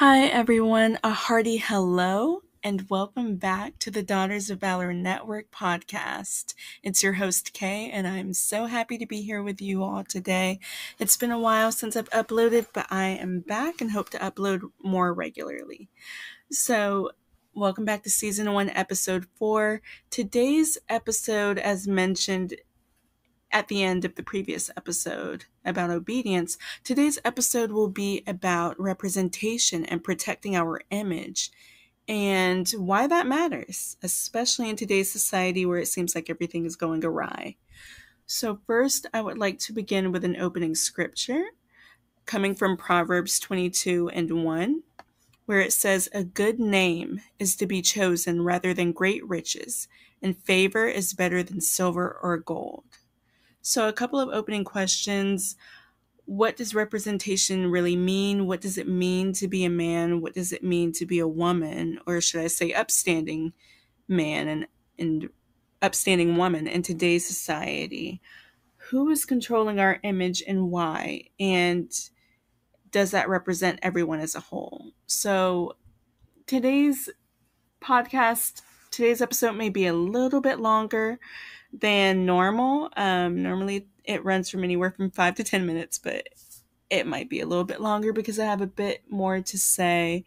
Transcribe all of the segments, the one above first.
Hi, everyone. A hearty hello and welcome back to the Daughters of Valor Network podcast. It's your host, Kay, and I'm so happy to be here with you all today. It's been a while since I've uploaded, but I am back and hope to upload more regularly. So, welcome back to Season 1, Episode 4. Today's episode, as mentioned at the end of the previous episode about obedience, today's episode will be about representation and protecting our image and why that matters, especially in today's society where it seems like everything is going awry. So first, I would like to begin with an opening scripture coming from Proverbs 22:1, where it says, "A good name is to be chosen rather than great riches, and favor is better than silver or gold." So a couple of opening questions. What does representation really mean? What does it mean to be a man? What does it mean to be a woman? Or should I say upstanding man and upstanding woman in today's society? Who is controlling our image and why? And does that represent everyone as a whole? So today's today's episode may be a little bit longer than normal. Normally it runs from anywhere from 5 to 10 minutes, but it might be a little bit longer because I have a bit more to say.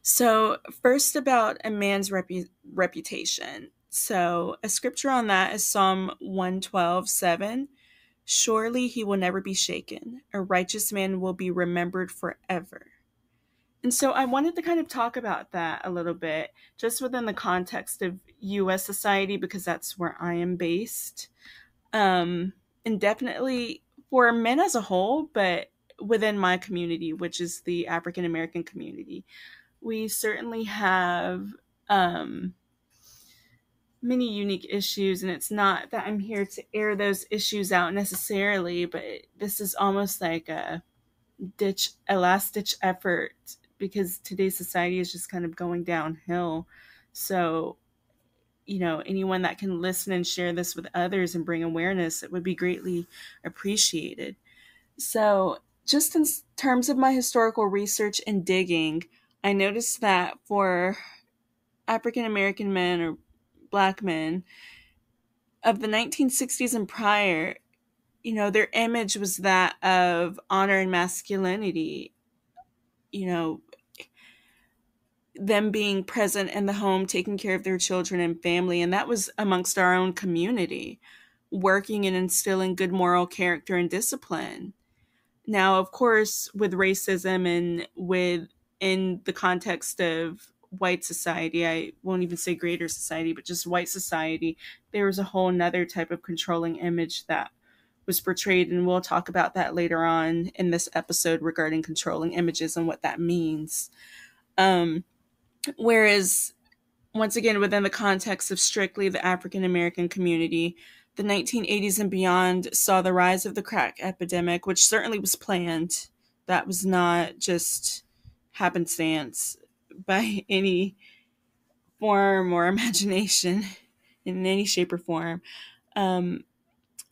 So first about a man's reputation. So a scripture on that is Psalm 112:7. "Surely he will never be shaken. A righteous man will be remembered forever." And so I wanted to kind of talk about that a little bit, just within the context of US society, because that's where I am based. And definitely for men as a whole, but within my community, which is the African American community, we certainly have many unique issues. And it's not that I'm here to air those issues out necessarily, but this is almost like a last ditch effort because today's society is just kind of going downhill. So, anyone that can listen and share this with others and bring awareness, it would be greatly appreciated. So, just in terms of my historical research and digging, I noticed that for African American men or Black men of the 1960s and prior, their image was that of honor and masculinity, them being present in the home, taking care of their children and family. And that was amongst our own community, working and instilling good moral character and discipline. Now, of course, with racism and in the context of white society, I won't even say greater society, but just white society, there was a whole nother type of controlling image that was portrayed. And we'll talk about that later on in this episode regarding controlling images and what that means. Whereas, once again, within the context of strictly the African American community, the 1980s and beyond saw the rise of the crack epidemic, which certainly was planned. That was not just happenstance by any form or imagination in any shape or form.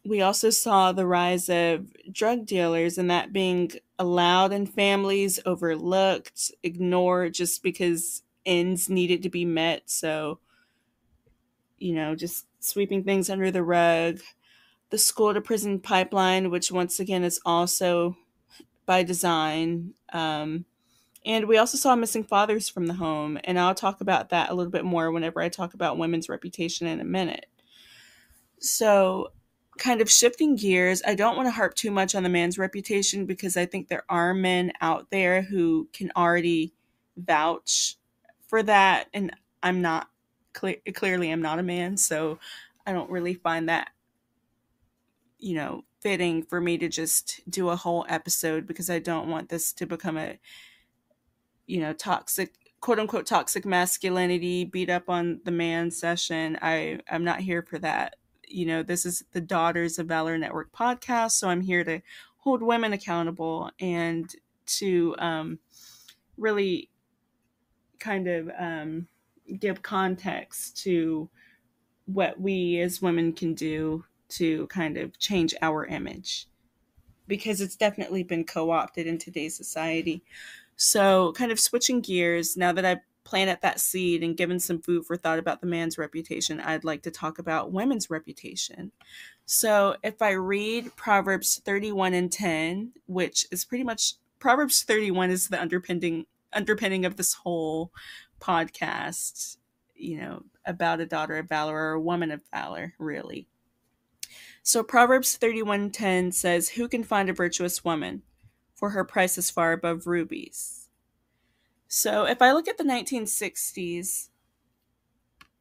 We also saw the rise of drug dealers and that being allowed in families, overlooked, ignored just because ends needed to be met. So, just sweeping things under the rug. The school to prison pipeline, which once again is also by design. And we also saw missing fathers from the home. And I'll talk about that a little bit more whenever I talk about women's reputation in a minute. So, kind of shifting gears, I don't want to harp too much on the man's reputation because I think there are men out there who can already vouch for that. And I'm not, clearly, I'm not a man. So, I don't really find that, fitting for me to just do a whole episode because I don't want this to become a, toxic, quote unquote, toxic masculinity, beat up on the man session. I'm not here for that. This is the Daughters of Valor Network podcast, so I'm here to hold women accountable and to really kind of give context to what we as women can do to kind of change our image. because it's definitely been co-opted in today's society. So, kind of switching gears, now that I've planted that seed and given some food for thought about the man's reputation, I'd like to talk about women's reputation. So, if I read Proverbs 31 and 10, which is pretty much Proverbs 31 is the underpinning of this whole podcast, about a daughter of valor or a woman of valor, really. So Proverbs 31:10 says, "Who can find a virtuous woman? For her price is far above rubies." So if I look at the 1960s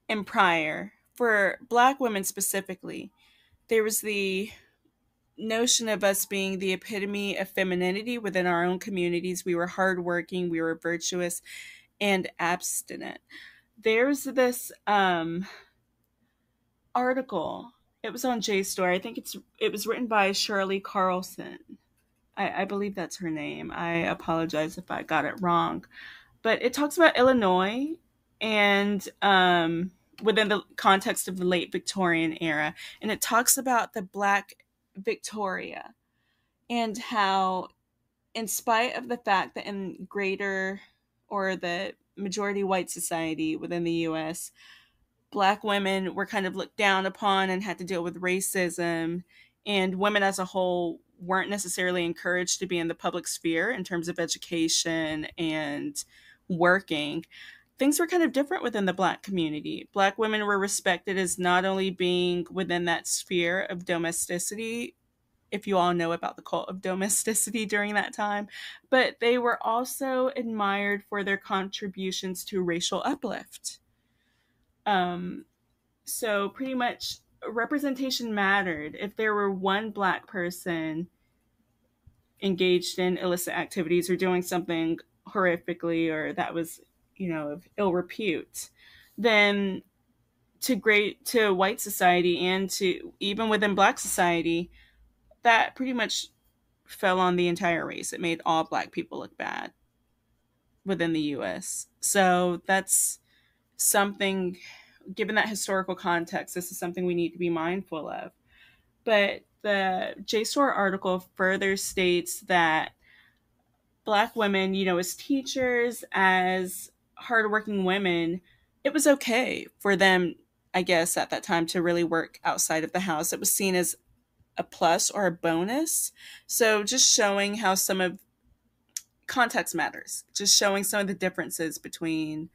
and prior, for Black women specifically, there was the notion of us being the epitome of femininity within our own communities. We were hardworking, we were virtuous, and abstinent. There's this article. It was on JSTOR. I think it was written by Shirley Carlson. I believe that's her name. I apologize if I got it wrong. But it talks about Illinois and within the context of the late Victorian era. And it talks about the Black Victoria and how, in spite of the fact that in greater or the majority white society within the US, Black women were kind of looked down upon and had to deal with racism, and women as a whole weren't necessarily encouraged to be in the public sphere in terms of education and working. Things were kind of different within the Black community. Black women were respected as not only being within that sphere of domesticity, if you all know about the cult of domesticity during that time, but they were also admired for their contributions to racial uplift. So pretty much representation mattered. If there were one Black person engaged in illicit activities or doing something horrifically or that was, of ill repute, then to white society and to even within Black society, that pretty much fell on the entire race. It made all Black people look bad within the US. So that's something, given that historical context, this is something we need to be mindful of. But the JSTOR article further states that Black women, as teachers, as hardworking women, it was okay for them, I guess, at that time to really work outside of the house. It was seen as a plus or a bonus. So just showing how some of context matters, just showing some of the differences between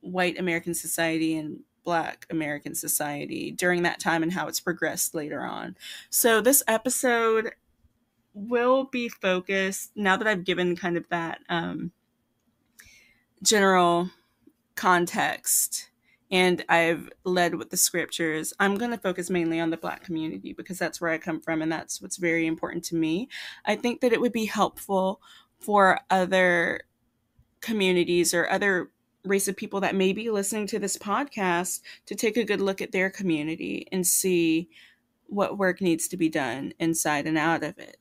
white American society and Black American society during that time and how it's progressed later on. So this episode will be focused, now that I've given kind of that general context and I've led with the scriptures, I'm going to focus mainly on the Black community because that's where I come from and that's what's very important to me. I think that it would be helpful for other communities or other race of people that may be listening to this podcast to take a good look at their community and see what work needs to be done inside and out of it,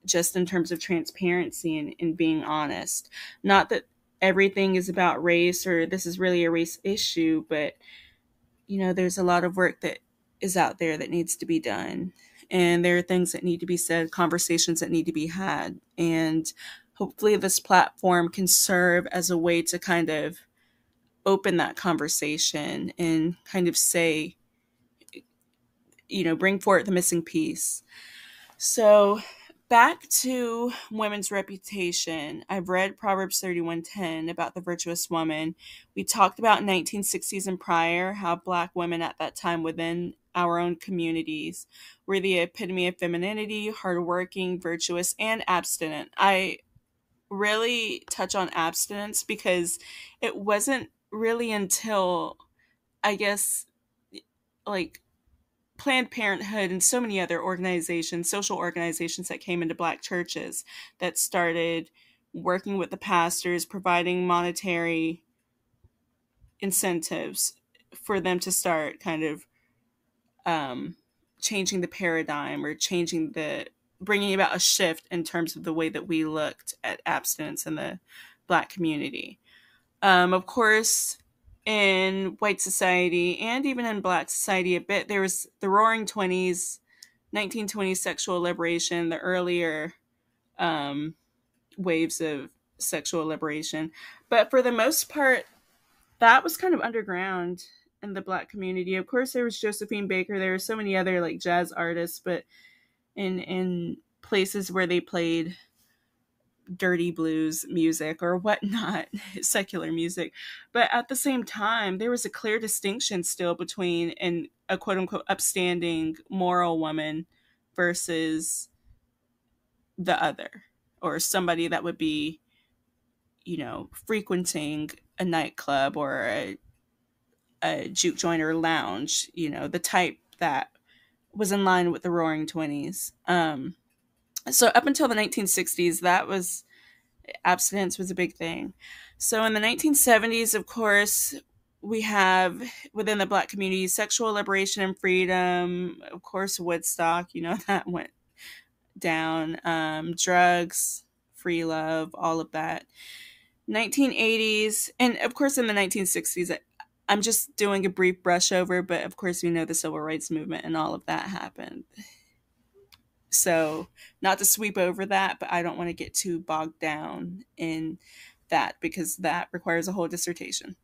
just in terms of transparency and being honest. Not that everything is about race or this is really a race issue, but there's a lot of work that is out there that needs to be done, and there are things that need to be said, conversations that need to be had, and hopefully this platform can serve as a way to kind of open that conversation and kind of say, bring forth the missing piece. So back to women's reputation. I've read Proverbs 31:10 about the virtuous woman. We talked about 1960s and prior, how Black women at that time within our own communities were the epitome of femininity, hardworking, virtuous, and abstinent. I really touch on abstinence because it wasn't really until, I guess, like Planned Parenthood and so many other organizations, social organizations that came into Black churches that started working with the pastors, providing monetary incentives for them to start kind of changing the paradigm or bringing about a shift in terms of the way that we looked at abstinence in the Black community. Of course, in white society and even in Black society a bit, there was the Roaring 20s, 1920s sexual liberation, the earlier waves of sexual liberation. But for the most part, that was kind of underground in the Black community. Of course, there was Josephine Baker. There were so many other like jazz artists, but in places where they played dirty blues music or whatnot, secular music. But at the same time, there was a clear distinction still between a quote unquote upstanding moral woman versus the other, or somebody that would be, frequenting a nightclub or a juke joint or lounge, the type that was in line with the Roaring Twenties. So up until the 1960s, that was abstinence was a big thing. So in the 1970s, of course, we have within the Black community sexual liberation and freedom. Of course, Woodstock, that went down. Drugs, free love, all of that. 1980s, and of course in the 1960s, I'm just doing a brief brush over, but of course we know the civil rights movement and all of that happened. So not to sweep over that, but I don't want to get too bogged down in that because that requires a whole dissertation.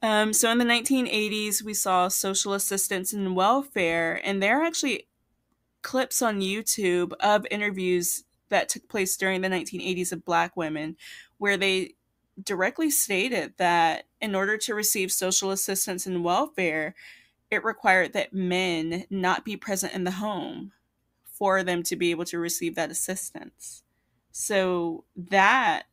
So in the 1980s, we saw social assistance and welfare, and there are actually clips on YouTube of interviews that took place during the 1980s of Black women where they directly stated that in order to receive social assistance and welfare, it required that men not be present in the home for them to be able to receive that assistance. So that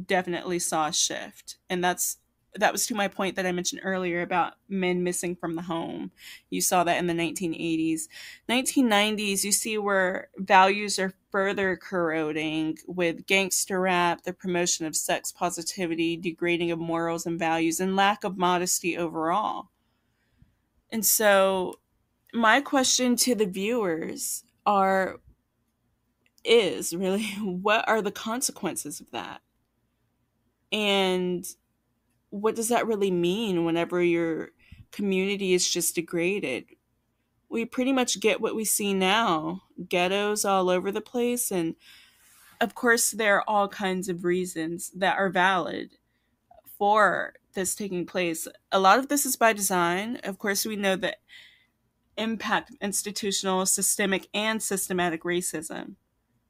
definitely saw a shift. And that was to my point that I mentioned earlier about men missing from the home. You saw that in the 1980s. 1990s, you see where values are further corroding with gangster rap, the promotion of sex positivity, degrading of morals and values, and lack of modesty overall. And so my question to the viewers is really, what are the consequences of that? And what does that really mean whenever your community is just degraded? We pretty much get what we see now, ghettos all over the place. And of course, there are all kinds of reasons that are valid for this taking place. A lot of this is by design. Of course, we know that impact institutional, systemic, and systematic racism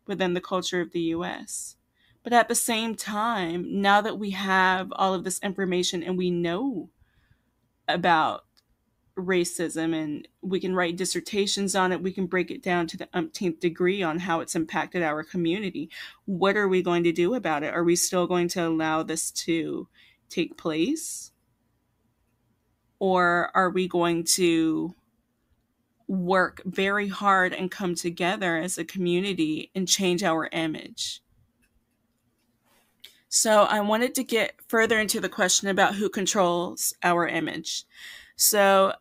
within the culture of the US. But at the same time, now that we have all of this information and we know about racism and we can write dissertations on it, we can break it down to the umpteenth degree on how it's impacted our community. What are we going to do about it? Are we still going to allow this to take place? Or are we going to work very hard and come together as a community and change our image? So I wanted to get further into the question about who controls our image. So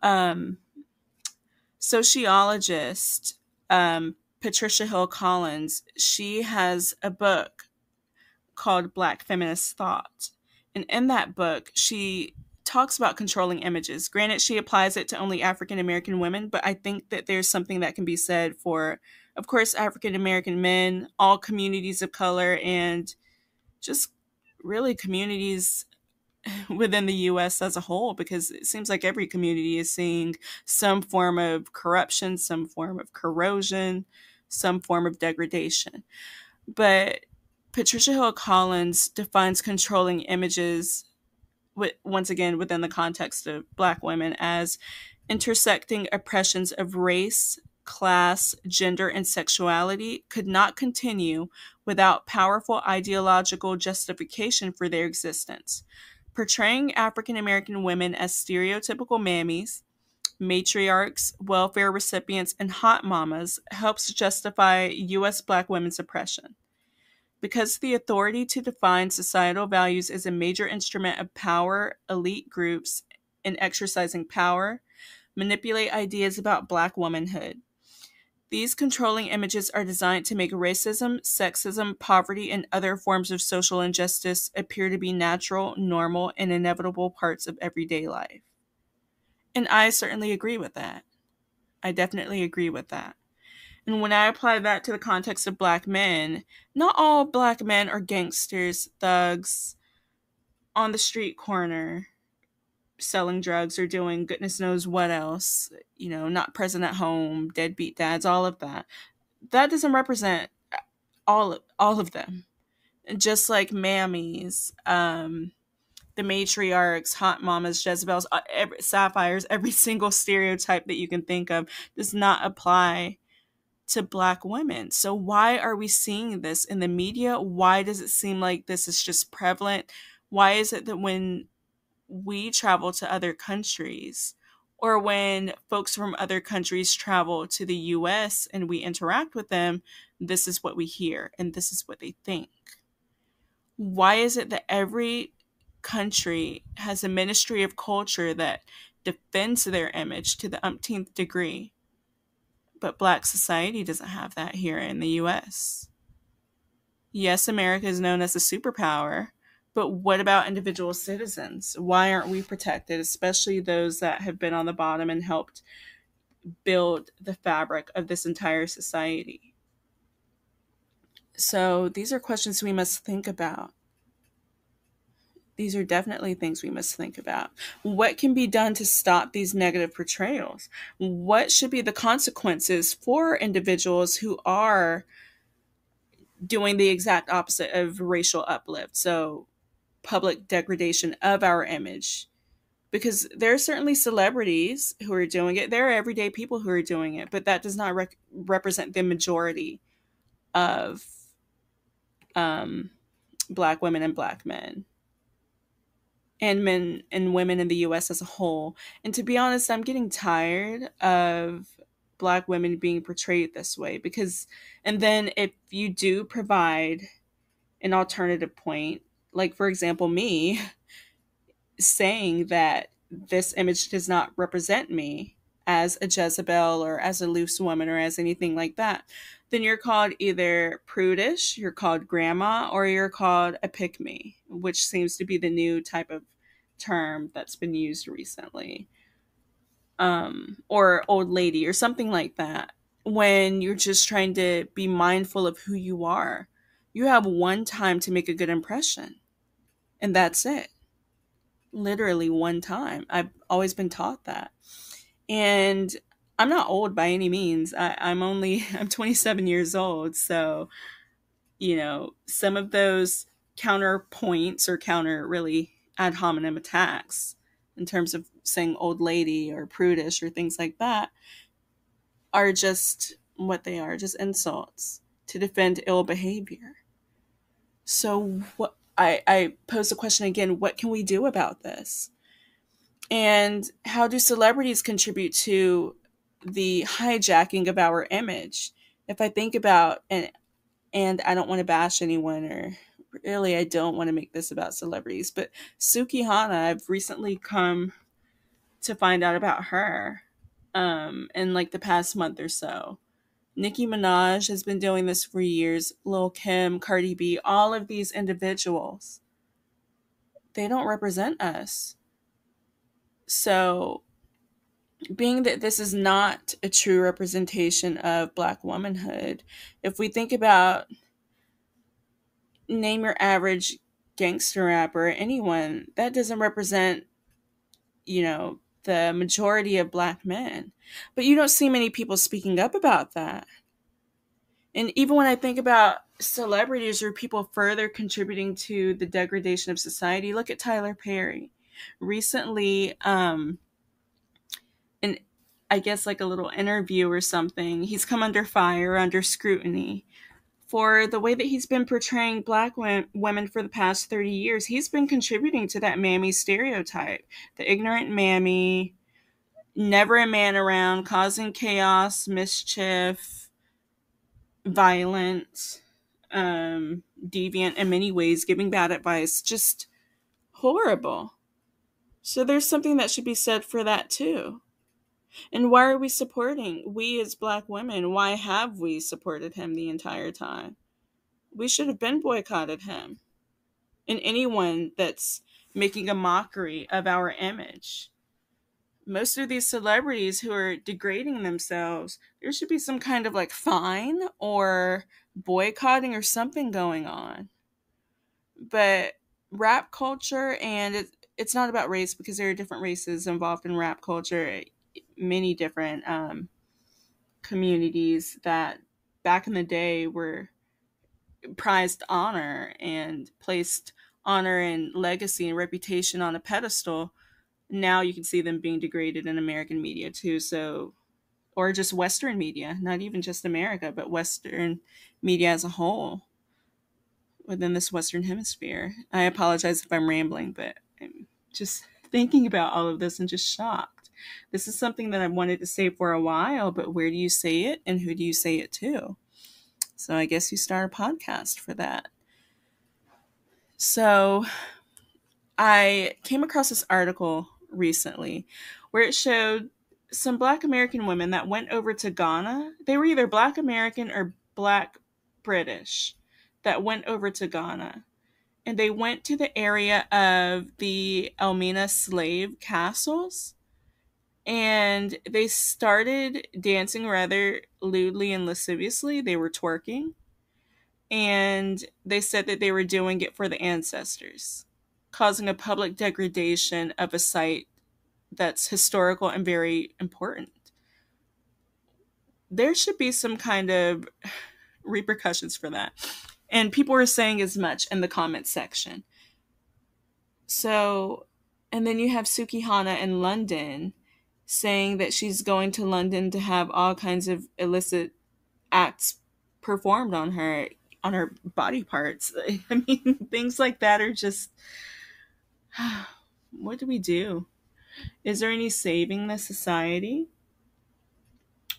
sociologist Patricia Hill Collins, she has a book called Black Feminist Thought. And in that book, she talks about controlling images. Granted, she applies it to only African American women, but I think that there's something that can be said for, of course, African American men, all communities of color, and just really communities within the US as a whole, because it seems like every community is seeing some form of corruption, some form of corrosion, some form of degradation. But Patricia Hill Collins defines controlling images, once again within the context of Black women, as intersecting oppressions of race, class, gender, and sexuality could not continue without powerful ideological justification for their existence. Portraying African American women as stereotypical mammies, matriarchs, welfare recipients, and hot mamas helps justify U.S. Black women's oppression. Because the authority to define societal values is a major instrument of power, elite groups, in exercising power, manipulate ideas about Black womanhood. These controlling images are designed to make racism, sexism, poverty, and other forms of social injustice appear to be natural, normal, and inevitable parts of everyday life. And I certainly agree with that. I definitely agree with that. And when I apply that to the context of black men, not all black men are gangsters, thugs, on the street corner, selling drugs or doing goodness knows what else, not present at home, deadbeat dads, all of that. That doesn't represent all of them. Just like mammies, the matriarchs, hot mamas, Jezebels, sapphires, every single stereotype that you can think of does not apply to black women. So why are we seeing this in the media? Why does it seem like this is just prevalent? Why is it that when we travel to other countries, or when folks from other countries travel to the US and we interact with them, this is what we hear and this is what they think? Why is it that every country has a ministry of culture that defends their image to the umpteenth degree, but black society doesn't have that here in the US? Yes, America is known as a superpower, but what about individual citizens? Why aren't we protected, especially those that have been on the bottom and helped build the fabric of this entire society? So these are questions we must think about. These are definitely things we must think about. What can be done to stop these negative portrayals? What should be the consequences for individuals who are doing the exact opposite of racial uplift? So public degradation of our image. Because there are certainly celebrities who are doing it. There are everyday people who are doing it, but that does not represent the majority of black women and black men, and men and women in the US as a whole. And to be honest, I'm getting tired of black women being portrayed this way, because, and then if you do provide an alternative point, like for example, me saying that this image does not represent me as a Jezebel or as a loose woman or as anything like that, then you're called either prudish, you're called grandma, or you're called a pick-me, which seems to be the new type of term that's been used recently, or old lady or something like that, when you're just trying to be mindful of who you are. You have one time to make a good impression, and that's it. Literally one time. I've always been taught that. And I'm not old by any means. I'm 27 years old. So, some of those counterpoints or counter really ad hominem attacks in terms of saying old lady or prudish or things like that are just what they are, just insults to defend ill behavior. So what I pose the question again, what can we do about this? And how do celebrities contribute to the hijacking of our image? If I think about, and I don't want to bash anyone, or really I don't want to make this about celebrities, but Suki Hana, I've recently come to find out about her in like the past month or so. Nicki Minaj has been doing this for years. Lil Kim, Cardi B, all of these individuals, they don't represent us. So, being that this is not a true representation of black womanhood, if we think about, name your average gangster rapper, anyone, that doesn't represent, the majority of black men. But you don't see many people speaking up about that. And even when I think about celebrities or people further contributing to the degradation of society, look at Tyler Perry. Recently, in I guess like a little interview or something, he's come under fire, under scrutiny for the way that he's been portraying black women for the past 30 years. He's been contributing to that mammy stereotype, the ignorant mammy, never a man around, causing chaos, mischief, violent, deviant in many ways, giving bad advice, just horrible. So there's something that should be said for that too. And why are we supporting? We as black women, why have we supported him the entire time? We should have been boycotted him. And anyone that's making a mockery of our image. most of these celebrities who are degrading themselves, there should be some kind of like fine or boycotting or something going on. But rap culture, and it's not about race because there are different races involved in rap culture, many different communities that back in the day were prized honor and placed honor and legacy and reputation on a pedestal. Now you can see them being degraded in American media too. So, or just Western media, not even just America, but Western media as a whole within this Western hemisphere. I apologize if I'm rambling, but I'm just thinking about all of this and just shocked. This is something that I wanted to say for a while, but where do you say it and who do you say it to? So I guess you start a podcast for that. So I came across this article recently where it showed some Black American women that went over to Ghana. They were either Black American or Black British that went over to Ghana. And they went to the area of the Elmina slave castles. And they started dancing rather lewdly and lasciviously. They were twerking. And they said that they were doing it for the ancestors, causing a public degradation of a site that's historical and very important. There should be some kind of repercussions for that. And people were saying as much in the comment section. So, and then you have Sukihana in London saying that she's going to London to have all kinds of illicit acts performed on her body parts. I mean, things like that are just what do we do? Is there any saving the society?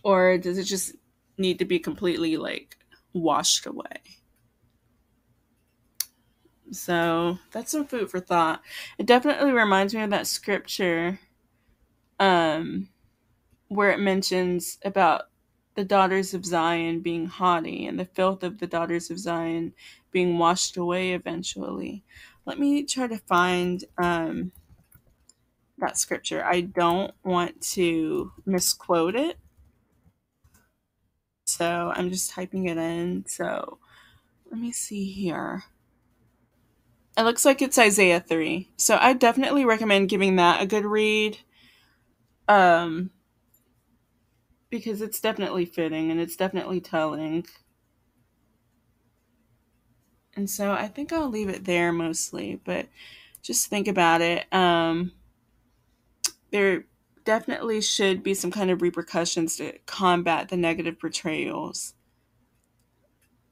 Or does it just need to be completely like washed away? So that's some food for thought. It definitely reminds me of that scripture where it mentions about the daughters of Zion being haughty and the filth of the daughters of Zion being washed away eventually. Let me try to find that scripture. I don't want to misquote it. So I'm just typing it in. So let me see here. It looks like it's Isaiah 3. So I definitely recommend giving that a good read. Because it's definitely fitting and it's definitely telling. And so I think I'll leave it there mostly, but just think about it. There definitely should be some kind of repercussions to combat the negative portrayals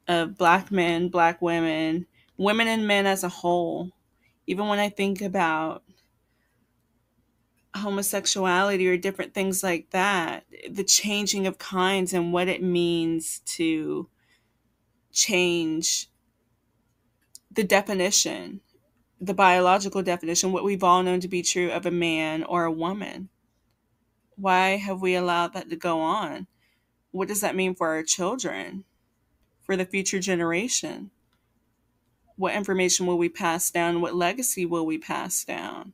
of Black men, Black women, women and men as a whole. Even when I think about homosexuality or different things like that, the changing of kinds and what it means to change the definition, the biological definition, what we've all known to be true of a man or a woman. Why have we allowed that to go on? What does that mean for our children, for the future generation? What information will we pass down? What legacy will we pass down?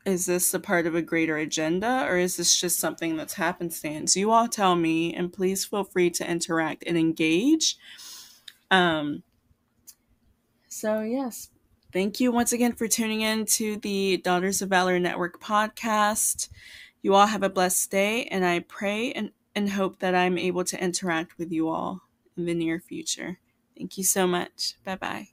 Is this a part of a greater agenda, or is this just something that's happenstance? You all tell me, and please feel free to interact and engage. So yes, thank you once again for tuning in to the Daughters of Valor Network podcast. You all have a blessed day, and I pray and hope that I'm able to interact with you all in the near future. Thank you so much. Bye-bye.